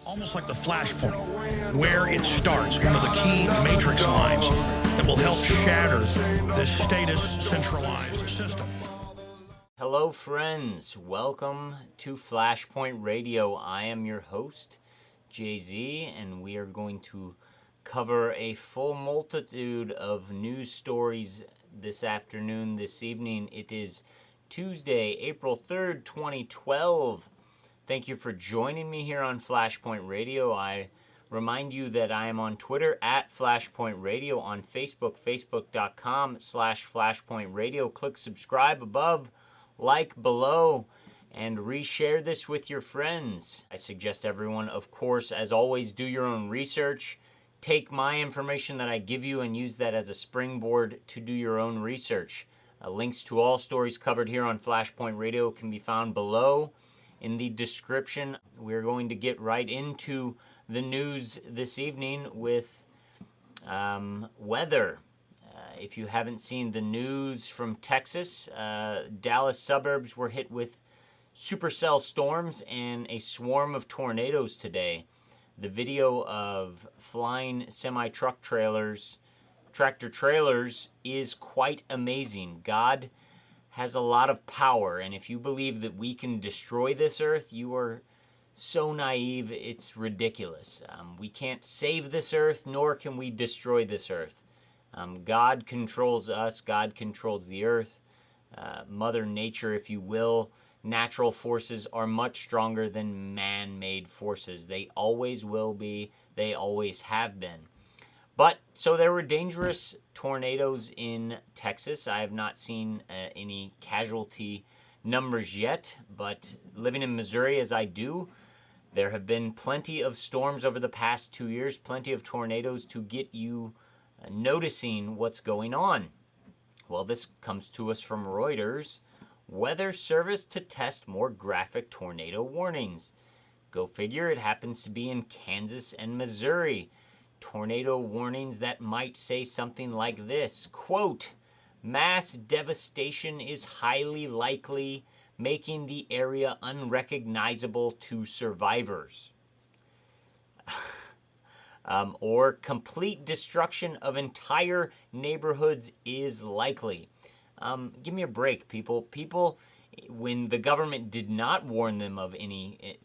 almost like the Flashpoint, where it starts, one of the key matrix lines that will help shatter this status centralized system. Hello friends, welcome to Flashpoint Radio. I am your host, Jay-Z, and we are going to cover a full multitude of news stories this afternoon, this evening. It is Tuesday, April 3rd, 2012. Thank you for joining me here on Flashpoint Radio. I remind you that I am on Twitter at Flashpoint Radio, on Facebook, facebook.com/Flashpoint Radio. Click subscribe above, like below, and reshare this with your friends. I suggest everyone, of course, as always, do your own research. Take my information that I give you and use that as a springboard to do your own research. Links to all stories covered here on Flashpoint Radio can be found below in the description. We're going to get right into the news this evening with weather. If you haven't seen the news from Texas, Dallas suburbs were hit with supercell storms and a swarm of tornadoes today. The video of flying tractor trailers, is quite amazing. God has a lot of power, and if you believe that we can destroy this earth, you are so naive, it's ridiculous. We can't save this earth, nor can we destroy this earth. God controls us, God controls the earth, Mother Nature, if you will. Natural forces are much stronger than man-made forces. They always will be, they always have been. But, so there were dangerous tornadoes in Texas. I have not seen any casualty numbers yet, but living in Missouri as I do, there have been plenty of storms over the past 2 years, plenty of tornadoes to get you noticing what's going on. Well, this comes to us from Reuters. Weather Service to test more graphic tornado warnings. Go figure, it happens to be in Kansas and Missouri. Tornado warnings that might say something like this, quote, "Mass devastation is highly likely, making the area unrecognizable to survivors." Or complete destruction of entire neighborhoods is likely. Give me a break, people. People, when the government did not warn them of any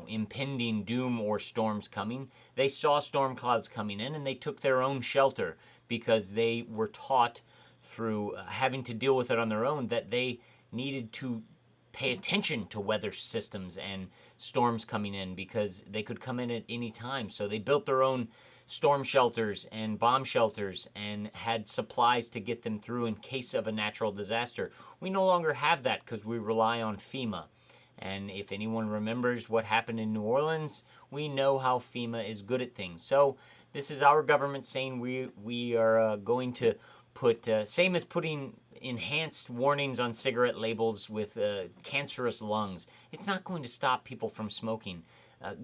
impending doom or storms coming, they saw storm clouds coming in and they took their own shelter because they were taught through having to deal with it on their own that they needed to pay attention to weather systems and storms coming in because they could come in at any time. So they built their own storm shelters and bomb shelters and had supplies to get them through in case of a natural disaster. We no longer have that because we rely on FEMA. And if anyone remembers what happened in New Orleans, we know how FEMA is good at things. So this is our government saying we are going to put, same as putting enhanced warnings on cigarette labels with cancerous lungs. It's not going to stop people from smoking.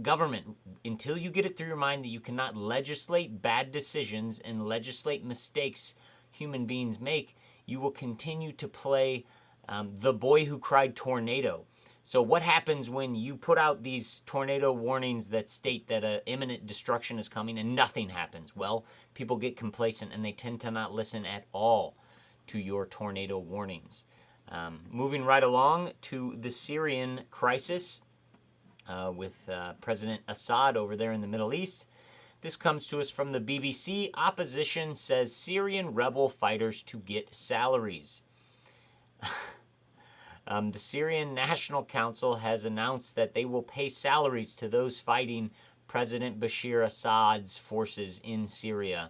Government, until you get it through your mind that you cannot legislate bad decisions and legislate mistakes human beings make, you will continue to play the boy who cried tornado. So what happens when you put out these tornado warnings that state that imminent destruction is coming and nothing happens? Well, people get complacent and they tend to not listen at all to your tornado warnings. Moving right along to the Syrian crisis with President Assad over there in the Middle East. This comes to us from the BBC. Opposition says Syrian rebel fighters to get salaries. The Syrian National Council has announced that they will pay salaries to those fighting President Bashar Assad's forces in Syria.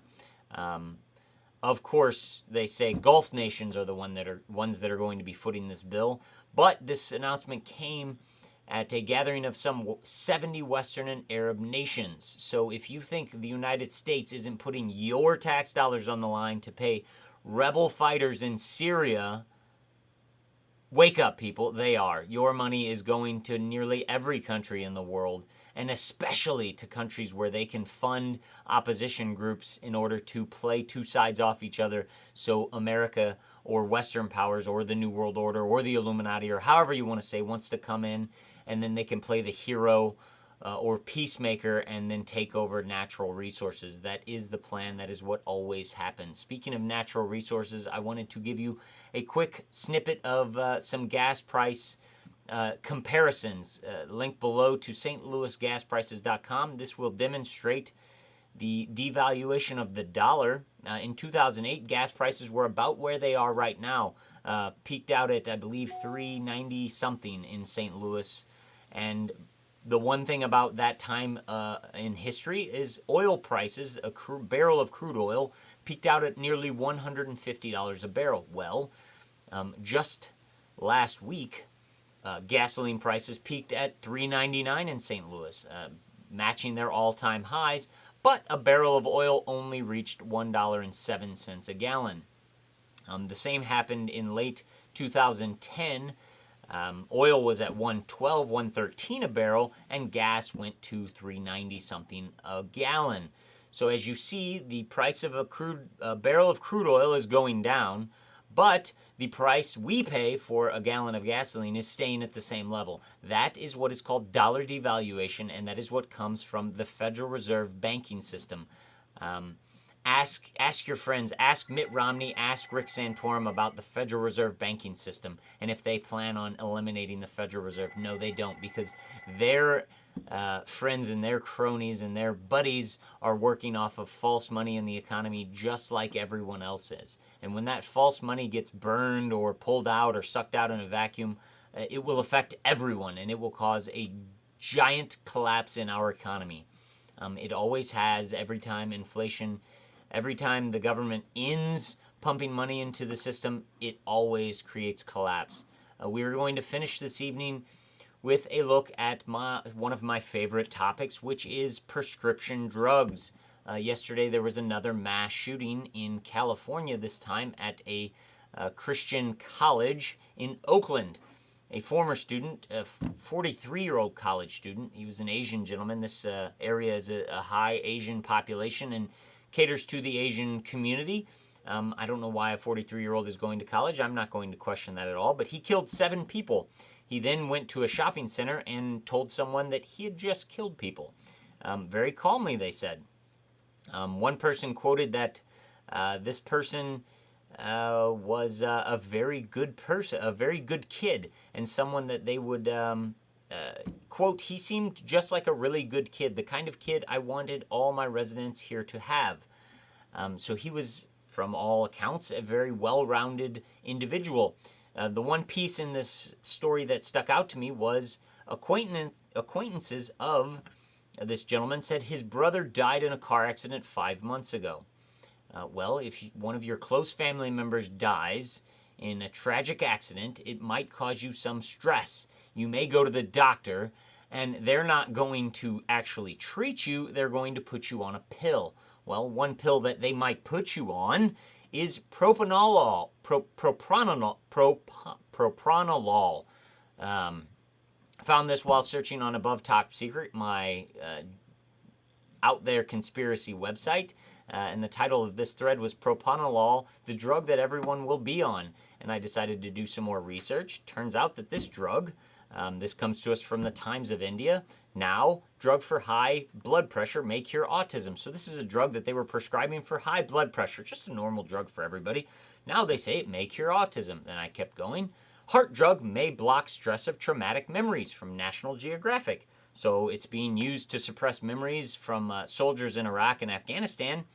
Of course, they say Gulf nations are the ones that are going to be footing this bill, but this announcement came at a gathering of some 70 Western and Arab nations. So if you think the United States isn't putting your tax dollars on the line to pay rebel fighters in Syria, wake up, people. They are. Your money is going to nearly every country in the world, and especially to countries where they can fund opposition groups in order to play two sides off each other. So America or Western powers or the New World Order or the Illuminati or however you want to say wants to come in, and then they can play the hero or peacemaker and then take over natural resources. That is the plan. That is what always happens. Speaking of natural resources, I wanted to give you a quick snippet of some gas price comparisons. Link below to stlouisgasprices.com. This will demonstrate the devaluation of the dollar. In 2008, gas prices were about where they are right now. Peaked out at, I believe, $3.90 something in St. Louis. And the one thing about that time in history is oil prices. A barrel of crude oil peaked out at nearly $150 a barrel. Well, just last week, gasoline prices peaked at $3.99 in St. Louis, matching their all-time highs, but a barrel of oil only reached $1.07 a gallon. The same happened in late 2010. Oil was at $1.12, $1.13 a barrel, and gas went to $3.90 something a gallon. So as you see, the price of a barrel of crude oil is going down, but the price we pay for a gallon of gasoline is staying at the same level. That is what is called dollar devaluation, and that is what comes from the Federal Reserve banking system. Ask your friends, ask Mitt Romney, ask Rick Santorum about the Federal Reserve banking system and if they plan on eliminating the Federal Reserve. No, they don't, because their friends and their cronies and their buddies are working off of false money in the economy just like everyone else is. And when that false money gets burned or pulled out or sucked out in a vacuum, it will affect everyone and it will cause a giant collapse in our economy. It always has. Every time the government ends pumping money into the system, it always creates collapse. We are going to finish this evening with a look at one of my favorite topics, which is prescription drugs. Yesterday there was another mass shooting in California, this time at a Christian college in Oakland. A former student, a 43-year-old college student, he was an Asian gentleman. This area is a high Asian population and caters to the Asian community. I don't know why a 43-year-old is going to college. I'm not going to question that at all. But he killed 7 people. He then went to a shopping center and told someone that he had just killed people. Very calmly, they said. One person quoted that this person was a very good person, a very good kid, and someone that they would quote, he seemed just like a really good kid, the kind of kid I wanted all my residents here to have. So he was, from all accounts, a very well-rounded individual. The one piece in this story that stuck out to me was acquaintances of this gentleman said his brother died in a car accident 5 months ago. Well, if one of your close family members dies in a tragic accident, it might cause you some stress. You may go to the doctor, and they're not going to actually treat you. They're going to put you on a pill. Well, one pill that they might put you on is Propanolol. Propanolol. Found this while searching on Above Top Secret, my out there conspiracy website. And the title of this thread was Propanolol, the drug that everyone will be on. And I decided to do some more research. Turns out that this drug, this comes to us from the Times of India, now drug for high blood pressure may cure autism. So this is a drug that they were prescribing for high blood pressure, just a normal drug for everybody. Now they say it may cure autism. Then I kept going. Heart drug may block stress of traumatic memories from National Geographic. So it's being used to suppress memories from soldiers in Iraq and Afghanistan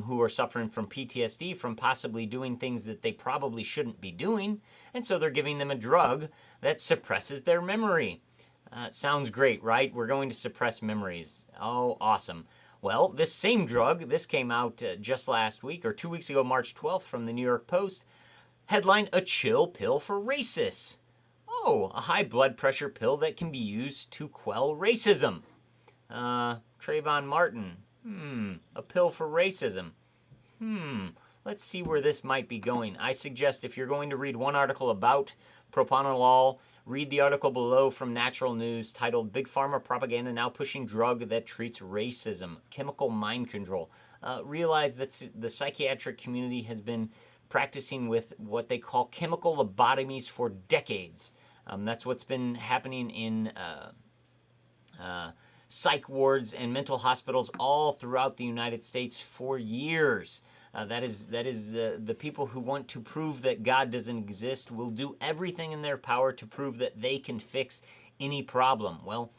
who are suffering from PTSD from possibly doing things that they probably shouldn't be doing. And so they're giving them a drug that suppresses their memory. Sounds great, right? We're going to suppress memories. Oh, awesome. Well, this same drug, this came out just last week, or 2 weeks ago, March 12th, from the New York Post. Headline, a chill pill for racists. Oh, a high blood pressure pill that can be used to quell racism. Trayvon Martin. A pill for racism. Let's see where this might be going. I suggest if you're going to read one article about Propanolol, read the article below from Natural News titled Big Pharma Propaganda Now Pushing Drug That Treats Racism, Chemical Mind Control. Realize that the psychiatric community has been practicing with what they call chemical lobotomies for decades. That's what's been happening in psych wards and mental hospitals all throughout the United States for years. That is the people who want to prove that God doesn't exist will do everything in their power to prove that they can fix any problem. Well,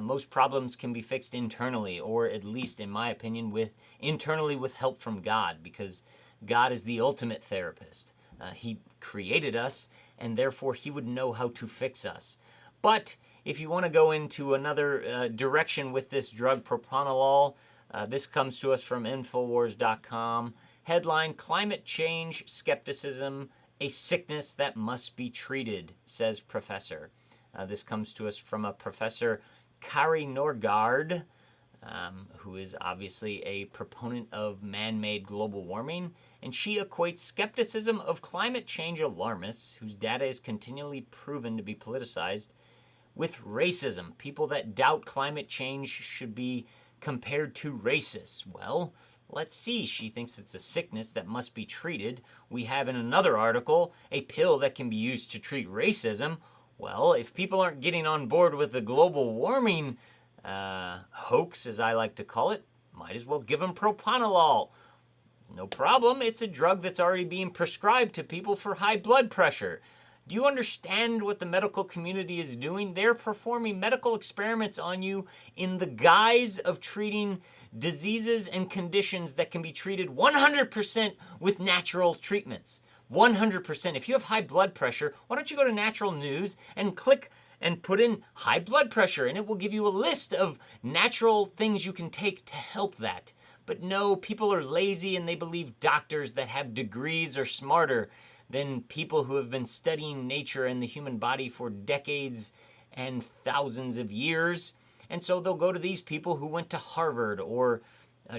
most problems can be fixed internally, or at least, in my opinion, internally with help from God, because God is the ultimate therapist. He created us, and therefore He would know how to fix us. But if you want to go into another direction with this drug, Propanolol, this comes to us from Infowars.com. Headline, Climate Change Skepticism, a Sickness That Must Be Treated, says Professor. This comes to us from a Professor Kari Norgaard, who is obviously a proponent of man-made global warming, and she equates skepticism of climate change alarmists, whose data is continually proven to be politicized, with racism. People that doubt climate change should be compared to racists. Well, let's see. She thinks it's a sickness that must be treated. We have in another article a pill that can be used to treat racism. Well, if people aren't getting on board with the global warming hoax, as I like to call it, might as well give them Propanolol. No problem. It's a drug that's already being prescribed to people for high blood pressure. Do you understand what the medical community is doing? They're performing medical experiments on you in the guise of treating diseases and conditions that can be treated 100% with natural treatments. 100%. If you have high blood pressure, why don't you go to Natural News and click and put in high blood pressure, and it will give you a list of natural things you can take to help that. But no, people are lazy and they believe doctors that have degrees are smarter than people who have been studying nature and the human body for decades and thousands of years. And so they'll go to these people who went to Harvard or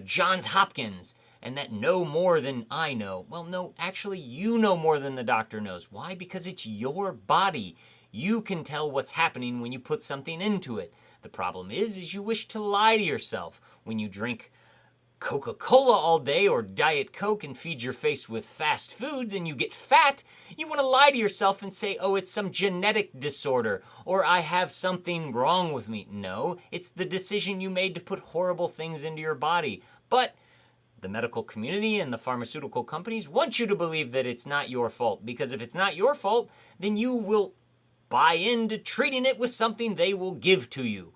Johns Hopkins and that know more than I know. Well, no, actually you know more than the doctor knows. Why? Because it's your body. You can tell what's happening when you put something into it. The problem is you wish to lie to yourself. When you drink Coca-Cola all day or Diet Coke and feed your face with fast foods and you get fat, you want to lie to yourself and say, oh, it's some genetic disorder or I have something wrong with me. No, it's the decision you made to put horrible things into your body. But the medical community and the pharmaceutical companies want you to believe that it's not your fault, because if it's not your fault, then you will buy into treating it with something they will give to you.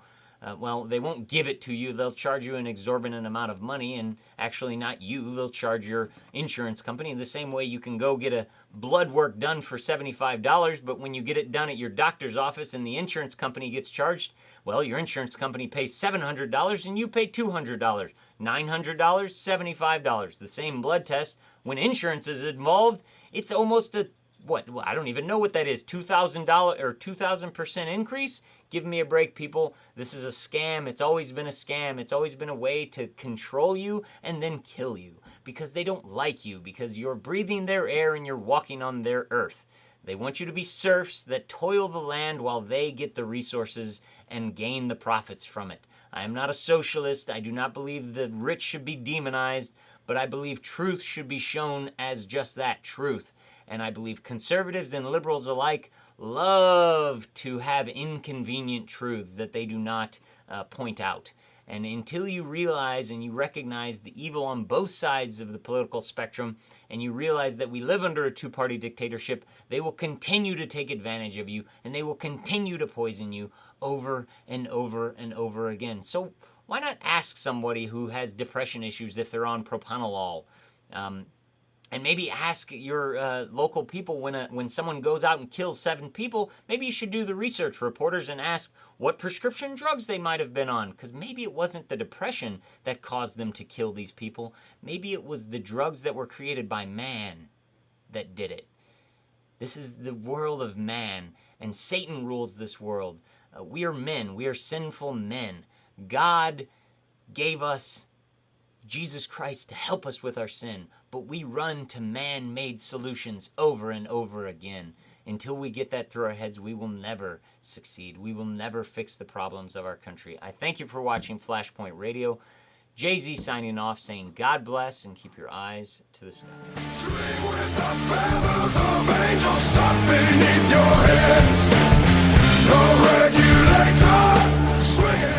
Well, they won't give it to you. They'll charge you an exorbitant amount of money, and actually not you. They'll charge your insurance company. The same way you can go get a blood work done for $75, but when you get it done at your doctor's office and the insurance company gets charged, well, your insurance company pays $700 and you pay $200. $900, $75. The same blood test. When insurance is involved, it's almost a I don't even know what that is, $2,000 or 2,000% increase? Give me a break, people. This is a scam. It's always been a scam. It's always been a way to control you and then kill you because they don't like you, because you're breathing their air and you're walking on their earth. They want you to be serfs that toil the land while they get the resources and gain the profits from it. I am not a socialist. I do not believe the rich should be demonized, but I believe truth should be shown as just that, truth. And I believe conservatives and liberals alike love to have inconvenient truths that they do not point out. And until you realize and you recognize the evil on both sides of the political spectrum, and you realize that we live under a two-party dictatorship, they will continue to take advantage of you, and they will continue to poison you over and over and over again. So why not ask somebody who has depression issues if they're on Propanolol? And maybe ask your local people when someone goes out and kills 7 people, maybe you should do the research reporters and ask what prescription drugs they might have been on, because maybe it wasn't the depression that caused them to kill these people. Maybe it was the drugs that were created by man that did it. This is the world of man, and Satan rules this world. We are men. We are sinful men. God gave us Jesus Christ to help us with our sin, but we run to man-made solutions over and over again. Until we get that through our heads, we will never succeed. We will never fix the problems of our country. I thank you for watching Flashpoint Radio. Jay-Z signing off, saying God bless and keep your eyes to the sky. Dream with the feathers of angels stuck beneath your head. No regulator swinging.